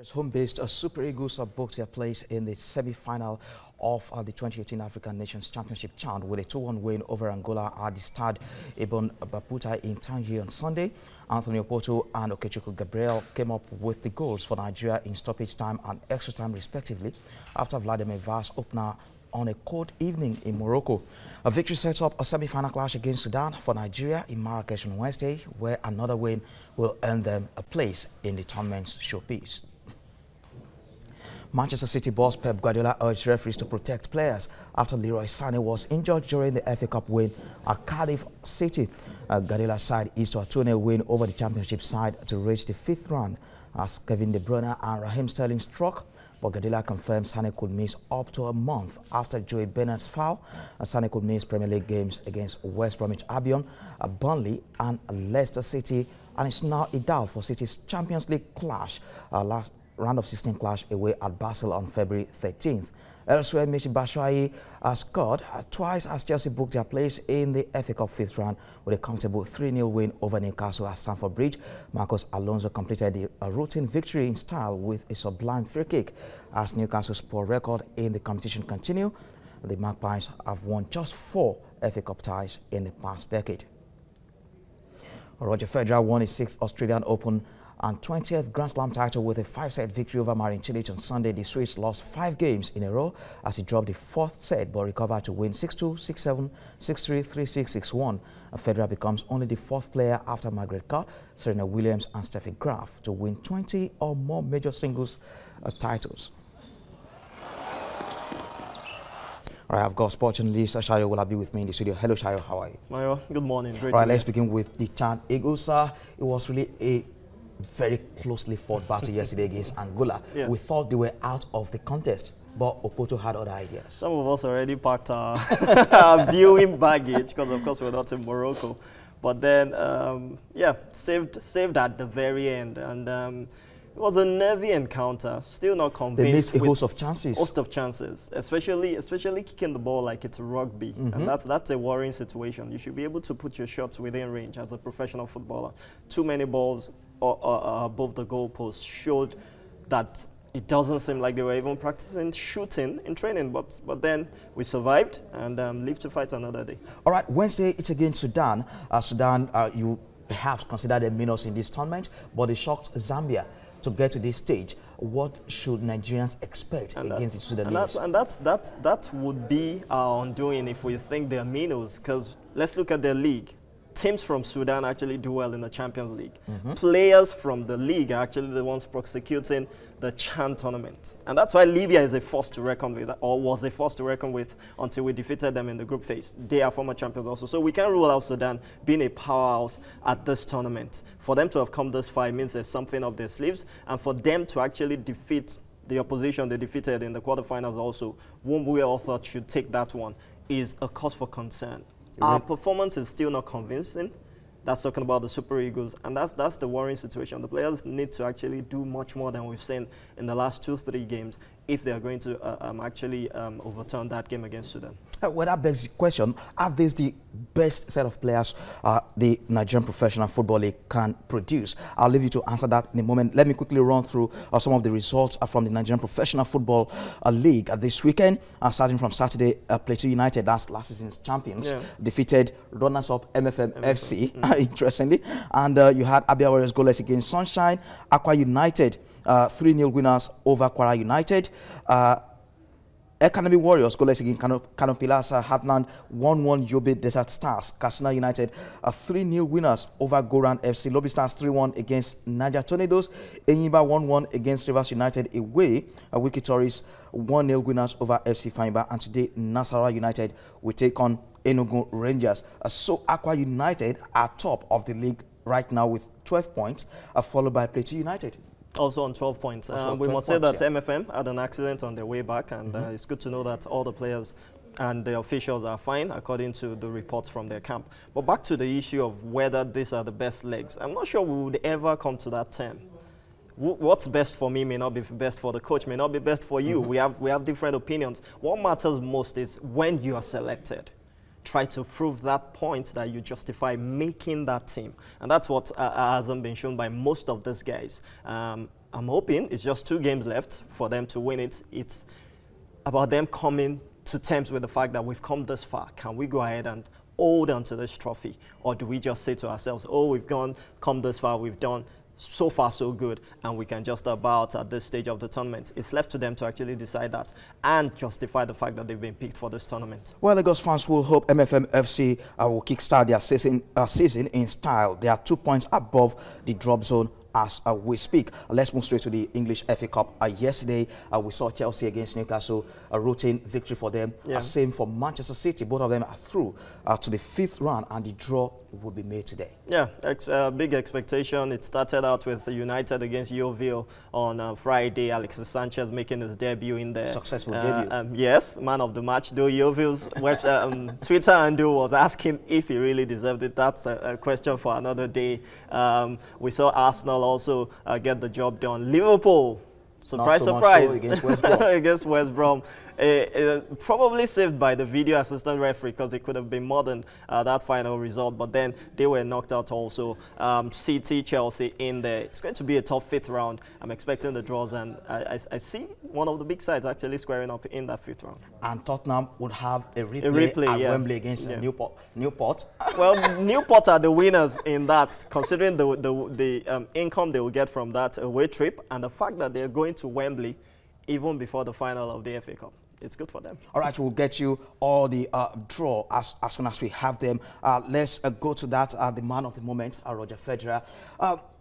Home-based Super Eagles have booked their place in the semi-final of the 2018 African Nations Championship chant with a 2-1 win over Angola at the Stade Ibn Battuta in Tangier on Sunday. Anthony Opoto and Okechukwu Gabriel came up with the goals for Nigeria in stoppage time and extra time respectively after Vladimir Vaz opener on a cold evening in Morocco. A victory sets up a semi-final clash against Sudan for Nigeria in Marrakesh on Wednesday, where another win will earn them a place in the tournament's showpiece. Manchester City boss Pep Guardiola urged referees to protect players after Leroy Sané was injured during the FA Cup win at Cardiff City. Guardiola's side is to a 2-0 win over the championship side to reach the 5th round as Kevin De Bruyne and Raheem Sterling struck. But Guardiola confirms Sané could miss up to a month after Joey Bennett's foul. Sané could miss Premier League games against West Bromwich Albion, Burnley and Leicester City, and it's now a doubt for City's Champions League clash last round of 16 clash away at Basel on February 13th. Elsewhere, Michy Batshuayi scored twice as Chelsea booked their place in the FA Cup 5th round with a comfortable 3-0 win over Newcastle at Stamford Bridge. Marcos Alonso completed a routine victory in style with a sublime free kick. As Newcastle's poor record in the competition continue, the Magpies have won just 4 FA Cup ties in the past decade. Roger Federer won his 6th Australian Open and 20th Grand Slam title with a 5-set victory over Marin Cilic on Sunday. The Swiss lost 5 games in a row as he dropped the 4th set but recovered to win 6-2, 6-7, 6-3, 3-6, 6-1. Federer becomes only the 4th player after Margaret Court, Serena Williams and Steffi Graf to win 20 or more major singles titles. All right, I've got sports journalist Shayo will be with me in the studio. Hello, Shayo. How are you? Mayowa, good morning. Great. All right, let's begin with the chant. Eagles, it was really a very closely fought battle yesterday against Angola. Yeah. We thought they were out of the contest, but Opoto had other ideas. Some of us already packed our, our viewing baggage because, of course, we're not in Morocco. But then, yeah, saved at the very end. And it was a nervy encounter. Still not convinced. They missed a host of chances. Host of chances, especially kicking the ball like it's rugby. And that's a worrying situation. You should be able to put your shots within range as a professional footballer. Too many balls above the goalpost showed that it doesn't seem like they were even practicing shooting in training, but then we survived and live to fight another day. All right, Wednesday it's against Sudan. You perhaps consider them minors in this tournament, but they shocked Zambia to get to this stage. What should Nigerians expect against the Sudanese? That would be our undoing if we think they're minors, because let's look at their league. Teams from Sudan actually do well in the Champions League. Players from the league are actually the ones prosecuting the CHAN tournament. And that's why Libya is a force to reckon with, or was a force to reckon with until we defeated them in the group phase. They are former champions also. So we can't rule out Sudan being a powerhouse at this tournament. For them to have come this far means there's something up their sleeves. And for them to actually defeat the opposition they defeated in the quarterfinals also, one we all thought should take that one, is a cause for concern. Our performance is still not convincing. That's talking about the Super Eagles, and that's the worrying situation. The players need to actually do much more than we've seen in the last 2-3 games if they are going to actually overturn that game against Sudan. Well, that begs the question, are these the best set of players the Nigerian Professional Football League can produce? I'll leave you to answer that in a moment. Let me quickly run through some of the results from the Nigerian Professional Football League this weekend. Starting from Saturday, Plateau United, that's last season's champions, defeated runners-up MFM FC, interestingly. And you had Abia Warriors goalless against Sunshine. Aqua United, 3-0 winners over Kwara United. Academy Warriors goalless against Kano Pillars. Hatland 1-1 Yobe Desert Stars. Katsina United 3-0 winners over Goran FC. Lobby Stars 3-1 against Niger Tornadoes. Enyimba 1-1 against Rivers United away. Wiki Tories 1-0 winners over FC Fanyba. And today Nasarawa United will take on Enugu Rangers. So Aqua United are top of the league right now with 12 points, followed by Plateau United. Also on 12 points. We must say that MFM had an accident on their way back, and it's good to know that all the players and the officials are fine, according to the reports from their camp. But back to the issue of whether these are the best legs. I'm not sure we would ever come to that term. What's best for me may not be best for the coach, may not be best for you. We have different opinions. What matters most is when you are selected. try to prove that point that you justify making that team. And that's what hasn't been shown by most of these guys. I'm hoping it's just 2 games left for them to win it. It's about them coming to terms with the fact that we've come this far. Can we go ahead and hold on to this trophy? Or do we just say to ourselves, oh, we've come this far, we've done so far so good, and we can just about at this stage of the tournament? It's left to them to actually decide that and justify the fact that they've been picked for this tournament. Well, Lagos fans will hope MFM FC will kickstart their season in style. They are 2 points above the drop zone as we speak. Let's move straight to the English FA Cup. Yesterday, we saw Chelsea against Newcastle, a routine victory for them. Same for Manchester City. Both of them are through to the 5th round, and the draw will be made today. Yeah, big expectation. It started out with United against Yeovil on Friday. Alexis Sanchez making his debut in there. Successful debut. Yes, man of the match. Though Yeovil's Twitter handle was asking if he really deserved it. That's a question for another day. We saw Arsenal also get the job done. Liverpool, surprise, surprise, so against West Brom. Against West Brom. Probably saved by the video assistant referee, because it could have been more than that final result, but then they were knocked out also. City, Chelsea in there. It's going to be a tough 5th round. I'm expecting the draws, and I see one of the big sides actually squaring up in that 5th round. And Tottenham would have a replay at Wembley against Newport. Well, Newport are the winners in that, considering the income they will get from that away trip, and the fact that they're going to Wembley even before the final of the FA Cup. It's good for them. All right, we'll get you all the draw as soon as we have them. Let's go to that. The man of the moment, Roger Federer.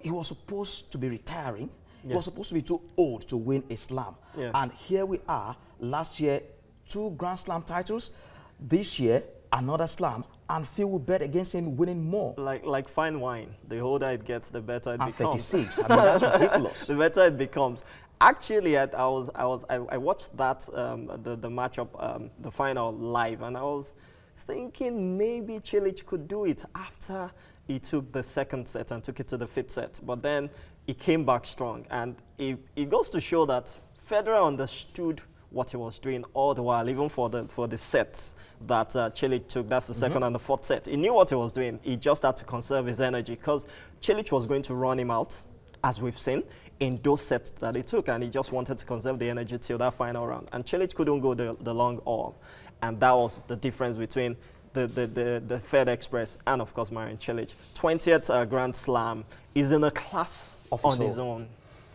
He was supposed to be retiring. He was supposed to be too old to win a slam. And here we are. Last year, 2 Grand Slam titles. This year, another slam. And Phil will bet against him winning more. Like fine wine. The older it gets, the better it becomes. 36. I mean, that's ridiculous. The better it becomes. Actually, I watched that the matchup, the final live, and I was thinking maybe Cilic could do it after he took the 2nd set and took it to the 5th set. But then he came back strong, and it goes to show that Federer understood what he was doing all the while, even for the sets that Cilic took. That's the 2nd and the 4th set. He knew what he was doing. He just had to conserve his energy, because Cilic was going to run him out, as we've seen, in those sets that he took, and he just wanted to conserve the energy till that final round. And Cilic couldn't go the long haul, and that was the difference between the Fed Express and, of course, Marin Cilic. 20th Grand Slam is in a class on his own.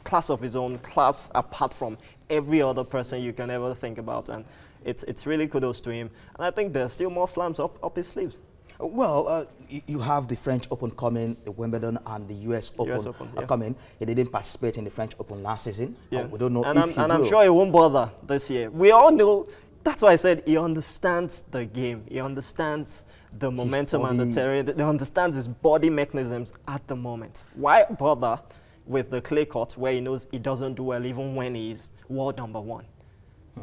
Class of his own, class apart from every other person you can ever think about, and it's really kudos to him. And I think there's still more slams up his sleeves. Well, you have the French Open coming, the Wimbledon and the US Open coming. He didn't participate in the French Open last season. We don't know if he will. I'm sure he won't bother this year. We all know. That's why I said he understands the game. He understands the momentum and the terrain. He understands his body mechanisms at the moment. Why bother with the clay court where he knows he doesn't do well even when he's world #1?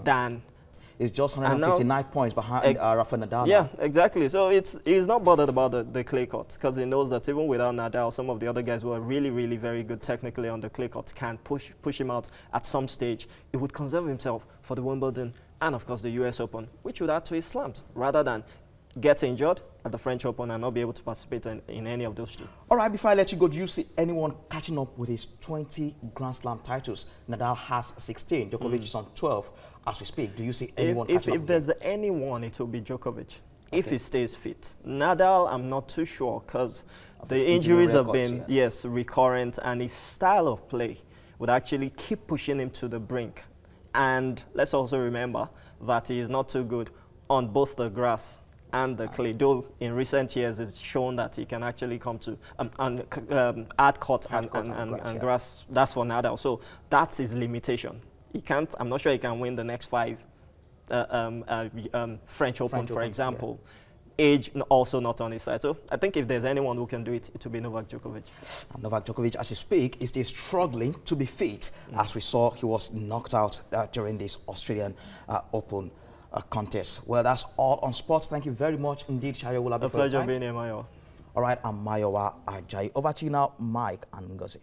Than it's just 159 points behind Rafa Nadal. Yeah, exactly. So he's not bothered about the clay court, because he knows that even without Nadal, some of the other guys who are really, really very good technically on the clay court can push him out at some stage. He would conserve himself for the Wimbledon and, of course, the US Open, which would add to his slams, rather than get injured at the French Open and not be able to participate in any of those 2. All right, before I let you go, do you see anyone catching up with his 20 Grand Slam titles? Nadal has 16. Djokovic is on 12 as we speak. Do you see anyone catching up? If there's anyone, it will be Djokovic, if he stays fit. Nadal, I'm not too sure, because the injuries have been, recurrent, and his style of play would actually keep pushing him to the brink. And let's also remember that he is not too good on both the grass and the clay, though in recent years it's shown that he can actually come to hard court and grass. That's for Nadal. So that's his limitation. He can't. I'm not sure he can win the next 5 French Open, for example. Age also not on his side. So I think if there's anyone who can do it, it will be Novak Djokovic. Novak Djokovic, as you speak, is still struggling to be fit. As we saw, he was knocked out during this Australian Open contest. Well, that's all on sports. Thank you very much indeed, Shayo. A pleasure being here, Mayowa. All right, I'm Mayowa Ajayi. Over to you now, Mike and Ngozi.